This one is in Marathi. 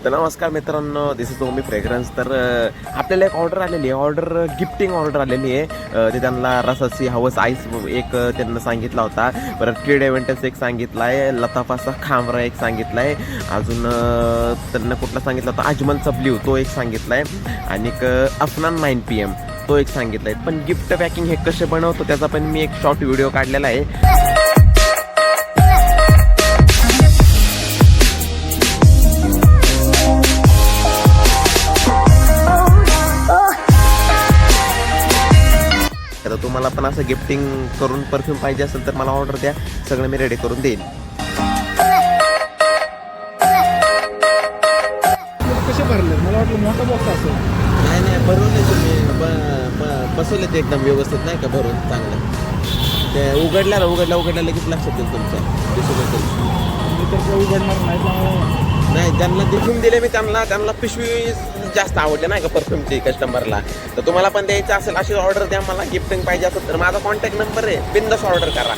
तर नमस्कार मित्रांनो, दिस इज ओमी फ्रेग्रन्स. तर आपल्याला एक ऑर्डर आलेली आहे, गिफ्टिंग ऑर्डर आलेली आहे. ते त्यांना रसासी हवस आईस एक त्यांना सांगितला होता. परत किड इव्हेंटस एक सांगितला आहे, लताफाचा खांबरा एक सांगितला आहे, अजून त्यांना कुठला सांगितला होता अजमलचा ब्ल्यू तो एक सांगितला आहे, आणि अफनान 9 PM तो एक सांगितला आहे. पण गिफ्ट पॅकिंग हे कसे बनवतो त्याचा पण मी एक शॉर्ट व्हिडिओ काढलेला आहे. तर तुम्हाला पण असं गिफ्टिंग करून परफ्यूम पाहिजे असेल तर मला ऑर्डर द्या, सगळं मी रेडी करून देईन. कसे भरले? मला वाटलं मोठा बॉक्स असेल. नाही भरून तुम्ही बसवले ते एकदम व्यवस्थित, नाही का, भरून चांगलं. ते उघडल्या लगेच लक्षात येईल तुमच्या मी तर उघडणार नाही, त्यामुळे नाही. त्यांना परफ्यूम दिले मी, त्यांना पिशवी जास्त आवडले नाही का परफ्यूमची कस्टमरला. तर तुम्हाला पण द्यायचं असेल अशी ऑर्डर द्या. मला गिफ्टिंग पाहिजे असेल तर माझा कॉन्टॅक्ट नंबर आहे, बिंदास ऑर्डर करा.